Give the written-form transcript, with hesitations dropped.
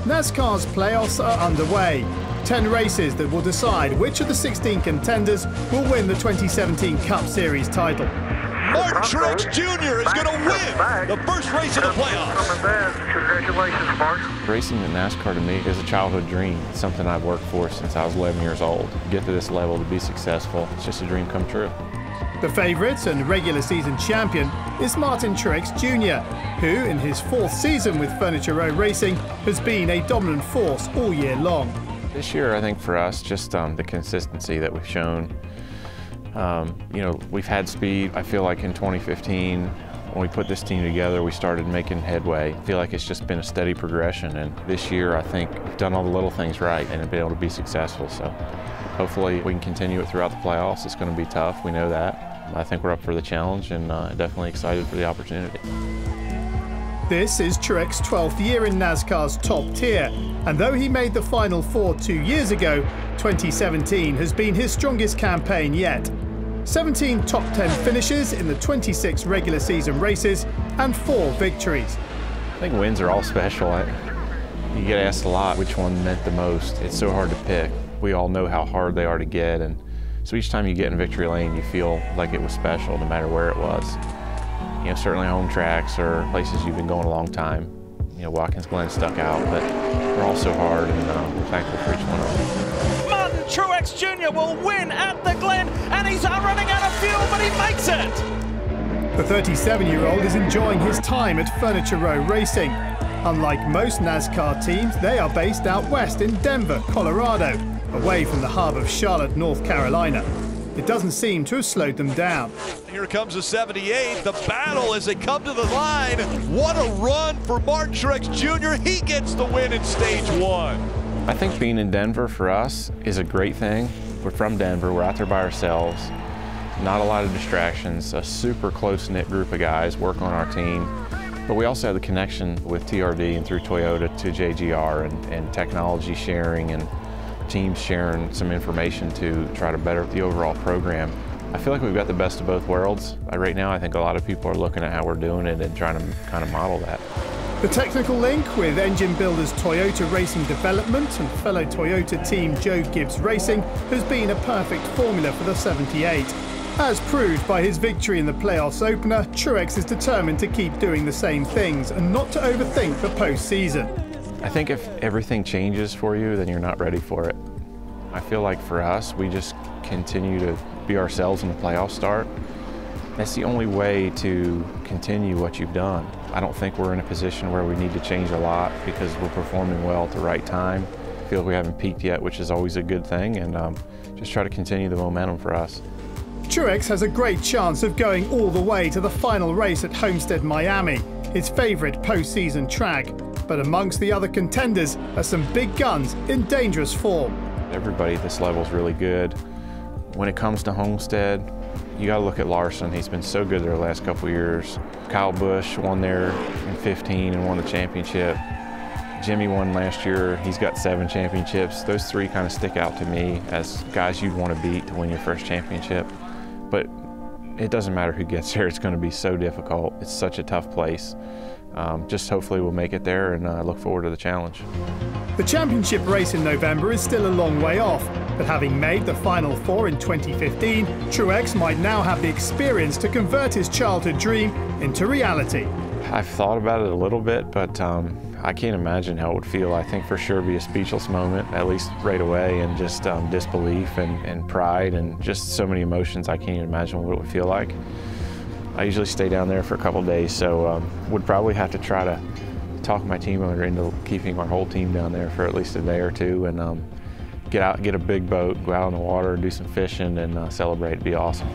NASCAR's playoffs are underway. 10 races that will decide which of the 16 contenders will win the 2017 Cup Series title. Truex Jr. is going to win the first race of the playoffs. Congratulations, Racing at NASCAR to me is a childhood dream. It's something I've worked for since I was 11 years old. To get to this level, to be successful, it's just a dream come true. The favourite and regular season champion is Martin Truex Jr., who, in his 4th season with Furniture Row Racing, has been a dominant force all year long. This year, I think for us, just the consistency that we've shown. You know, we've had speed. I feel like in 2015, when we put this team together, we started making headway. I feel like it's just been a steady progression, and this year, I think we've done all the little things right and been able to be successful. So hopefully we can continue it throughout the playoffs. It's going to be tough, we know that. I think we're up for the challenge and definitely excited for the opportunity. This is Truex's 12th year in NASCAR's top tier, and though he made the Final Four 2 years ago, 2017 has been his strongest campaign yet. 17 top 10 finishes in the 26 regular season races and 4 victories. I think wins are all special. You get asked a lot which one meant the most. It's so hard to pick. We all know how hard they are to get, and so each time you get in victory lane, you feel like it was special no matter where it was. You know, certainly home tracks or places you've been going a long time. You know, Watkins Glen stuck out, but they're all so hard, and we're thankful for each one of them. Martin Truex Jr. will win at the Glen, and he's running out of fuel, but he makes it. The 37-year-old is enjoying his time at Furniture Row Racing. Unlike most NASCAR teams, they are based out west in Denver, Colorado, away from the hub of Charlotte, North Carolina. It doesn't seem to have slowed them down. Here comes the 78, the battle as they come to the line. What a run for Martin Truex Jr. He gets the win in stage 1. I think being in Denver for us is a great thing. We're from Denver, we're out there by ourselves. Not a lot of distractions, a super close-knit group of guys work on our team. But we also have the connection with TRD and through Toyota to JGR and technology sharing and teams sharing some information to try to better the overall program. I feel like we've got the best of both worlds. Right now, I think a lot of people are looking at how we're doing it and trying to kind of model that. The technical link with engine builders Toyota Racing Development and fellow Toyota team Joe Gibbs Racing has been a perfect formula for the 78. As proved by his victory in the playoffs opener, Truex is determined to keep doing the same things and not to overthink the postseason. I think if everything changes for you, then you're not ready for it. I feel like for us, we just continue to be ourselves when the playoffs start. That's the only way to continue what you've done. I don't think we're in a position where we need to change a lot because we're performing well at the right time. I feel like we haven't peaked yet, which is always a good thing, and just try to continue the momentum for us. Truex has a great chance of going all the way to the final race at Homestead, Miami, his favourite postseason track. But amongst the other contenders are some big guns in dangerous form. Everybody at this level is really good. When it comes to Homestead, you got to look at Larson. He's been so good there the last couple of years. Kyle Busch won there in 15 and won the championship. Jimmy won last year. He's got 7 championships. Those 3 kind of stick out to me as guys you'd want to beat to win your first championship. But it doesn't matter who gets there. It's going to be so difficult. It's such a tough place. Just hopefully we'll make it there, and I look forward to the challenge. The championship race in November is still a long way off, but having made the Final Four in 2015, Truex might now have the experience to convert his childhood dream into reality. I've thought about it a little bit, but I can't imagine how it would feel. I think for sure it'd be a speechless moment, at least right away, and just disbelief and pride and just so many emotions. I can't even imagine what it would feel like. I usually stay down there for a couple days, so would probably have to try to talk my team owner into keeping our whole team down there for at least a day or two, and get a big boat, go out on the water, do some fishing, and celebrate. It'd be awesome.